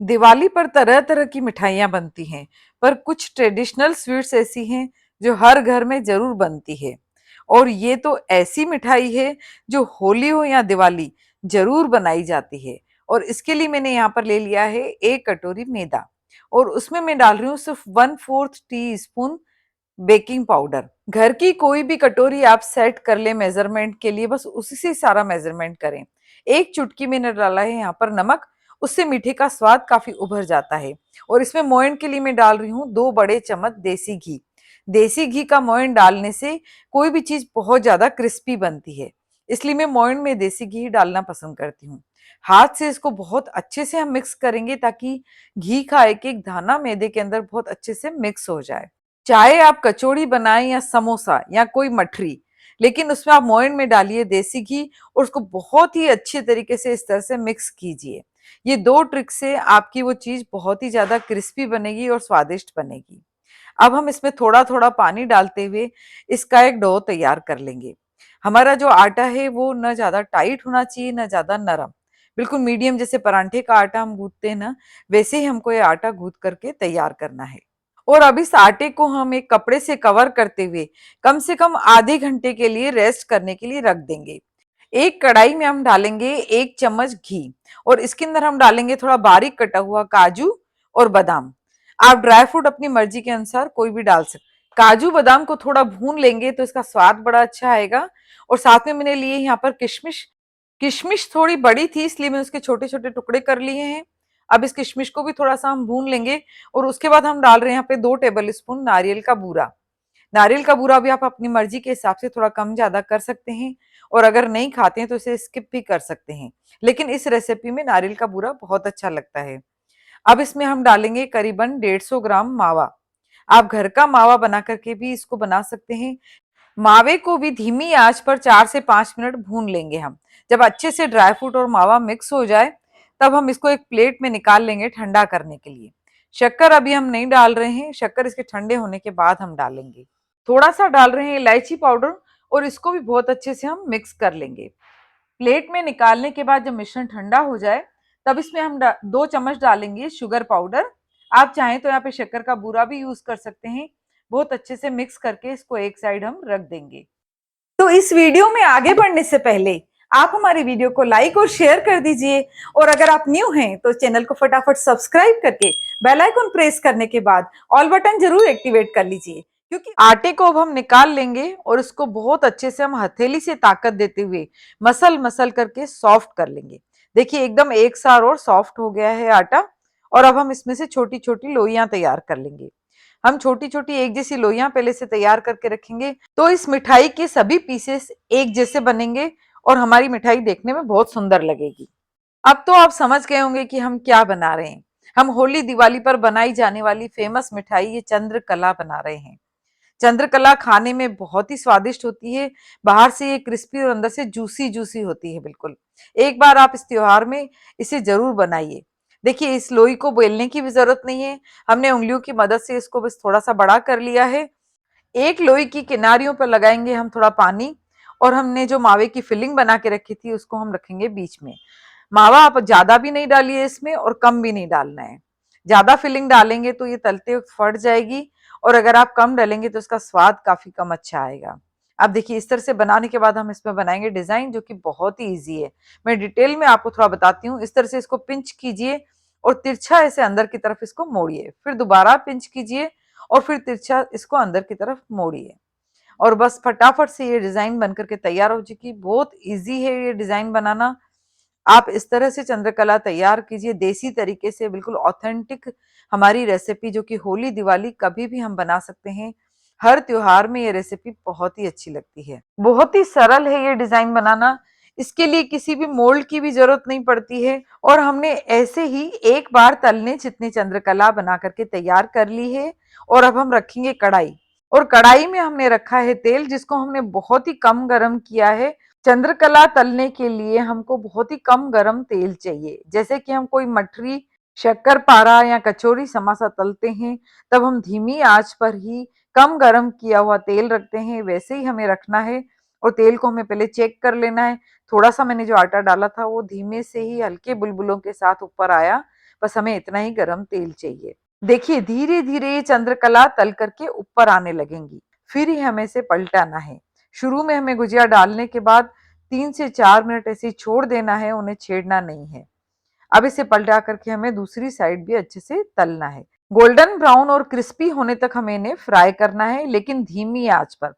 दिवाली पर तरह तरह की मिठाइयाँ बनती हैं, पर कुछ ट्रेडिशनल स्वीट्स ऐसी हैं जो हर घर में जरूर बनती है। और ये तो ऐसी मिठाई है जो होली हो या दिवाली जरूर बनाई जाती है। और इसके लिए मैंने यहाँ पर ले लिया है 1 कटोरी मैदा, और उसमें मैं डाल रही हूँ सिर्फ 1/4 टी स्पून बेकिंग पाउडर। घर की कोई भी कटोरी आप सेट कर ले मेजरमेंट के लिए, बस उसी से सारा मेजरमेंट करें। 1 चुटकी मैंने डाला है यहाँ पर नमक, उससे मीठे का स्वाद काफी उभर जाता है। और इसमें मोयन के लिए मैं डाल रही हूँ 2 बड़े चम्मच देसी घी। देसी घी का मोयन डालने से कोई भी चीज बहुत ज्यादा क्रिस्पी बनती है, इसलिए मैं मोयन में देसी घी डालना पसंद करती हूँ। हाथ से इसको बहुत अच्छे से हम मिक्स करेंगे ताकि घी का एक एक दाना मैदे के अंदर बहुत अच्छे से मिक्स हो जाए। चाहे आप कचौड़ी बनाएं या समोसा या कोई मठरी, लेकिन उसमें आप मोयन में डालिए देसी घी और उसको बहुत ही अच्छे तरीके से इस तरह से मिक्स कीजिए। ये 2 ट्रिक से आपकी वो चीज बहुत ही ज्यादा क्रिस्पी बनेगी और स्वादिष्ट बनेगी। अब हम इसमें थोड़ा थोड़ा पानी डालते हुए इसका एक डो तैयार कर लेंगे। हमारा जो आटा है वो न ज्यादा टाइट होना चाहिए न ज्यादा नरम, बिल्कुल मीडियम, जैसे परांठे का आटा हम गूंथते हैं ना, वैसे ही हमको ये आटा गूंथ करके तैयार करना है। और अब इस आटे को हम एक कपड़े से कवर करते हुए कम से कम आधे घंटे के लिए रेस्ट करने के लिए रख देंगे। एक कढ़ाई में हम डालेंगे 1 चम्मच घी, और इसके अंदर हम डालेंगे थोड़ा बारीक कटा हुआ काजू और बादाम। आप ड्राई फ्रूट अपनी मर्जी के अनुसार कोई भी डाल सकते। काजू बादाम को थोड़ा भून लेंगे तो इसका स्वाद बड़ा अच्छा आएगा। और साथ में मैंने लिए यहाँ पर किशमिश। किशमिश थोड़ी बड़ी थी इसलिए मैंने उसके छोटे छोटे टुकड़े कर लिए हैं। अब इस किशमिश को भी थोड़ा सा हम भून लेंगे। और उसके बाद हम डाल रहे हैं यहाँ पे 2 टेबल स्पून नारियल का बूरा। नारियल का बूरा भी आप अपनी मर्जी के हिसाब से थोड़ा कम ज्यादा कर सकते हैं, और अगर नहीं खाते हैं तो इसे स्किप भी कर सकते हैं, लेकिन इस रेसिपी में नारियल का बूरा बहुत अच्छा लगता है। अब इसमें हम डालेंगे करीबन 150 ग्राम मावा। आप घर का मावा बना करके भी इसको बना सकते हैं। मावे को भी धीमी आंच पर 4 से 5 मिनट भून लेंगे हम। जब अच्छे से ड्राई फ्रूट और मावा मिक्स हो जाए तब हम इसको एक प्लेट में निकाल लेंगे ठंडा करने के लिए। शक्कर अभी हम नहीं डाल रहे हैं, शक्कर इसके ठंडे होने के बाद हम डालेंगे। थोड़ा सा डाल रहे हैं इलायची पाउडर, और इसको भी बहुत अच्छे से हम मिक्स कर लेंगे। प्लेट में निकालने के बाद जब मिश्रण ठंडा हो जाए तब इसमें हम 2 चम्मच डालेंगे शुगर पाउडर। आप चाहें तो यहाँ पे शक्कर का बूरा भी यूज कर सकते हैं। बहुत अच्छे से मिक्स करके इसको एक साइड हम रख देंगे। तो इस वीडियो में आगे बढ़ने से पहले आप हमारी वीडियो को लाइक और शेयर कर दीजिए। और अगर आप न्यू हैं तो चैनल को फटाफट सब्सक्राइब करके बेल आइकन प्रेस करने के बाद ऑल बटन जरूर एक्टिवेट कर लीजिए, क्योंकि आटे को अब हम निकाल लेंगे और इसको बहुत अच्छे से हम हथेली से ताकत देते हुए मसल मसल करके सॉफ्ट कर लेंगे। देखिए एकदम एक सार और सॉफ्ट हो गया है आटा। और अब हम इसमें से छोटी छोटी लोइयां तैयार कर लेंगे। हम छोटी छोटी एक जैसी लोइयां पहले से तैयार करके रखेंगे, तो इस मिठाई के सभी पीसेस एक जैसे बनेंगे और हमारी मिठाई देखने में बहुत सुंदर लगेगी। अब तो आप समझ गए होंगे कि हम क्या बना रहे हैं। हम होली दिवाली पर बनाई जाने वाली फेमस मिठाई ये चंद्रकला बना रहे हैं। चंद्रकला खाने में बहुत ही स्वादिष्ट होती है। बाहर से ये क्रिस्पी और अंदर से जूसी जूसी होती है बिल्कुल। एक बार आप इस त्योहार में इसे जरूर बनाइए। देखिए इस लोई को बेलने की भी जरूरत नहीं है। हमने उंगलियों की मदद से इसको बस थोड़ा सा बड़ा कर लिया है। एक लोई की किनारियों पर लगाएंगे हम थोड़ा पानी, और हमने जो मावे की फिलिंग बना के रखी थी उसको हम रखेंगे बीच में। मावा आप ज्यादा भी नहीं डालिए इसमें और कम भी नहीं डालना है। ज्यादा फिलिंग डालेंगे तो ये तलते वक्त फट जाएगी, और अगर आप कम डालेंगे तो इसका स्वाद काफी कम अच्छा आएगा। अब देखिए इस तरह से बनाने के बाद हम इसमें बनाएंगे डिजाइन जो कि बहुत ही इजी है। मैं डिटेल में आपको थोड़ा बताती हूँ। इस तरह से इसको पिंच कीजिए और तिरछा ऐसे अंदर की तरफ इसको मोड़िए, फिर दोबारा पिंच कीजिए और फिर तिरछा इसको अंदर की तरफ मोड़िए, और बस फटाफट से ये डिजाइन बनकर के तैयार हो चुकी। बहुत इजी है ये डिजाइन बनाना। आप इस तरह से चंद्रकला तैयार कीजिए देसी तरीके से, बिल्कुल ऑथेंटिक हमारी रेसिपी जो कि होली दिवाली कभी भी हम बना सकते हैं। हर त्योहार में ये रेसिपी बहुत ही अच्छी लगती है। बहुत ही सरल है ये डिजाइन बनाना। इसके लिए किसी भी मोल्ड की भी जरूरत नहीं पड़ती है। और हमने ऐसे ही एक बार तलने जितनी चंद्रकला बना करके तैयार कर ली है। और अब हम रखेंगे कढ़ाई, और कढ़ाई में हमने रखा है तेल जिसको हमने बहुत ही कम गरम किया है। चंद्रकला तलने के लिए हमको बहुत ही कम गरम तेल चाहिए। जैसे कि हम कोई मठरी, शक्करपारा या कचौरी समोसा तलते हैं तब हम धीमी आंच पर ही कम गरम किया हुआ तेल रखते हैं, वैसे ही हमें रखना है। और तेल को हमें पहले चेक कर लेना है। थोड़ा सा मैंने जो आटा डाला था वो धीमे से ही हल्के बुलबुलों के साथ ऊपर आया, बस हमें इतना ही गरम तेल चाहिए। देखिए धीरे धीरे ये चंद्रकला तल करके ऊपर आने लगेंगी, फिर ही हमें इसे पलटाना है। शुरू में हमें गुजिया डालने के बाद 3 से 4 मिनट ऐसे ही छोड़ देना है, उन्हें छेड़ना नहीं है। अब इसे पलटा करके हमें दूसरी साइड भी अच्छे से तलना है। गोल्डन ब्राउन और क्रिस्पी होने तक हमें इन्हें फ्राई करना है, लेकिन धीमी आंच पर।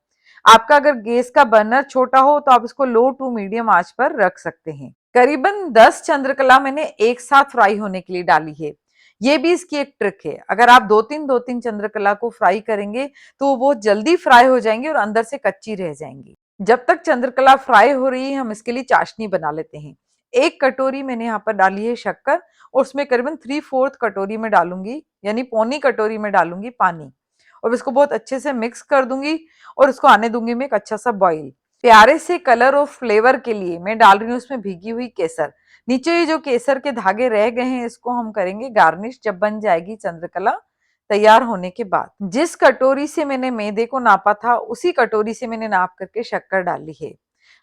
आपका अगर गैस का बर्नर छोटा हो तो आप इसको लो टू मीडियम आंच पर रख सकते हैं। करीबन 10 चंद्रकला मैंने एक साथ फ्राई होने के लिए डाली है। ये भी इसकी एक ट्रिक है। अगर आप दो तीन चंद्रकला को फ्राई करेंगे तो वो बहुत जल्दी फ्राई हो जाएंगी और अंदर से कच्ची रह जाएंगी। जब तक चंद्रकला फ्राई हो रही है हम इसके लिए चाशनी बना लेते हैं। 1 कटोरी मैंने यहाँ पर डाली है शक्कर, और उसमें करीबन 3/4 कटोरी में डालूंगी, यानी पौनी कटोरी में डालूंगी पानी, और इसको बहुत अच्छे से मिक्स कर दूंगी और इसको आने दूंगी मैं एक अच्छा सा बॉईल। प्यारे से कलर और फ्लेवर के लिए मैं डाल रही हूँ उसमें भीगी हुई केसर। नीचे ये जो केसर के धागे रह गए हैं इसको हम करेंगे गार्निश जब बन जाएगी चंद्रकला तैयार होने के बाद। जिस कटोरी से मैंने मैदे को नापा था उसी कटोरी से मैंने नाप करके शक्कर डाली है।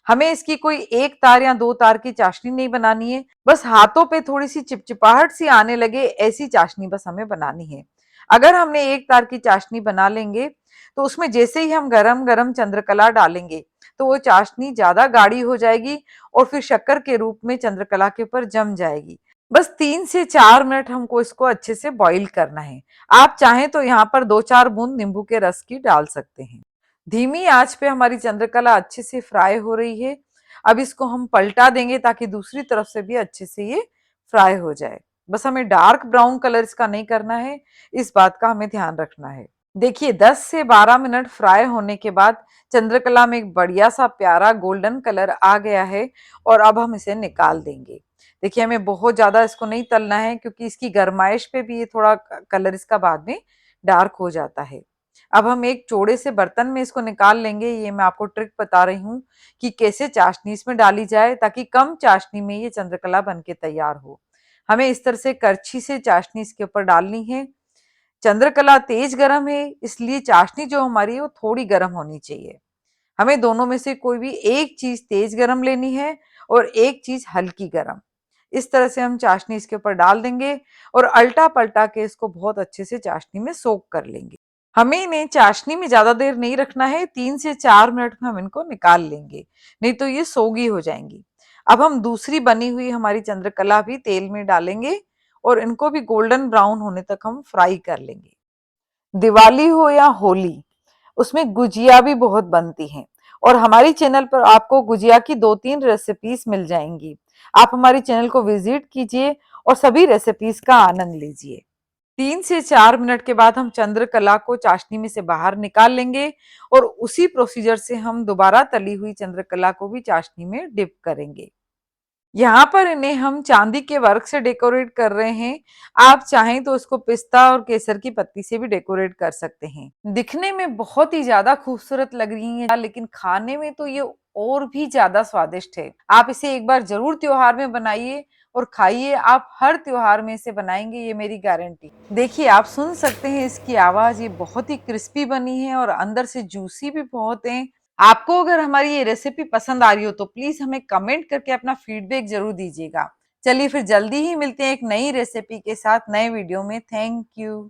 हमें इसकी कोई 1 तार या 2 तार की चाशनी नहीं बनानी है, बस हाथों पे थोड़ी सी चिपचिपाहट सी आने लगे ऐसी चाशनी बस हमें बनानी है। अगर हमने 1 तार की चाशनी बना लेंगे तो उसमें जैसे ही हम गरम गरम चंद्रकला डालेंगे तो वो चाशनी ज्यादा गाढ़ी हो जाएगी और फिर शक्कर के रूप में चंद्रकला के ऊपर जम जाएगी। बस 3 से 4 मिनट हमको इसको अच्छे से बॉईल करना है। आप चाहें तो यहाँ पर 2-4 बूंद नींबू के रस की डाल सकते हैं। धीमी आंच पे हमारी चंद्रकला अच्छे से फ्राई हो रही है। अब इसको हम पलटा देंगे ताकि दूसरी तरफ से भी अच्छे से ये फ्राई हो जाए। बस हमें डार्क ब्राउन कलर इसका नहीं करना है, इस बात का हमें ध्यान रखना है। देखिए 10 से 12 मिनट फ्राई होने के बाद चंद्रकला में एक बढ़िया सा प्यारा गोल्डन कलर आ गया है और अब हम इसे निकाल देंगे। देखिए हमें बहुत ज्यादा इसको नहीं तलना है क्योंकि इसकी गर्माइश पे भी ये थोड़ा कलर इसका बाद में डार्क हो जाता है। अब हम एक चौड़े से बर्तन में इसको निकाल लेंगे। ये मैं आपको ट्रिक बता रही हूँ कि कैसे चाशनी इसमें डाली जाए ताकि कम चाशनी में ये चंद्रकला बन के तैयार हो। हमें इस तरह से करछी से चाशनी इसके ऊपर डालनी है। चंद्रकला तेज गरम है इसलिए चाशनी जो हमारी है वो थोड़ी गर्म होनी चाहिए। हमें दोनों में से कोई भी एक चीज तेज गरम लेनी है और एक चीज हल्की गरम। इस तरह से हम चाशनी इसके ऊपर डाल देंगे और अल्टा पलटा के इसको बहुत अच्छे से चाशनी में सोक कर लेंगे। हमें इन्हें चाशनी में ज्यादा देर नहीं रखना है, 3 से 4 मिनट में हम इनको निकाल लेंगे, नहीं तो ये सोगी हो जाएंगी। अब हम दूसरी बनी हुई हमारी चंद्रकला भी तेल में डालेंगे और इनको भी गोल्डन ब्राउन होने तक हम फ्राई कर लेंगे। दिवाली हो या होली, उसमें गुजिया भी बहुत बनती हैं और हमारी चैनल पर आपको गुजिया की 2-3 रेसिपीज मिल जाएंगी। आप हमारी चैनल को विजिट कीजिए और सभी रेसिपीज का आनंद लीजिए। 3 से 4 मिनट के बाद हम चंद्रकला को चाशनी में से बाहर निकाल लेंगे और उसी प्रोसीजर से हम दोबारा तली हुई चंद्रकला को भी चाशनी में डिप करेंगे। यहाँ पर इन्हें हम चांदी के वर्क से डेकोरेट कर रहे हैं। आप चाहें तो इसको पिस्ता और केसर की पत्ती से भी डेकोरेट कर सकते हैं। दिखने में बहुत ही ज्यादा खूबसूरत लग रही है लेकिन खाने में तो ये और भी ज्यादा स्वादिष्ट है। आप इसे एक बार जरूर त्योहार में बनाइए और खाइए। आप हर त्योहार में इसे बनाएंगे, ये मेरी गारंटी। देखिए आप सुन सकते हैं इसकी आवाज, ये बहुत ही क्रिस्पी बनी है और अंदर से जूसी भी बहुत है। आपको अगर हमारी ये रेसिपी पसंद आ रही हो तो प्लीज हमें कमेंट करके अपना फीडबैक जरूर दीजिएगा। चलिए फिर जल्दी ही मिलते हैं एक नई रेसिपी के साथ नए वीडियो में। Thank you.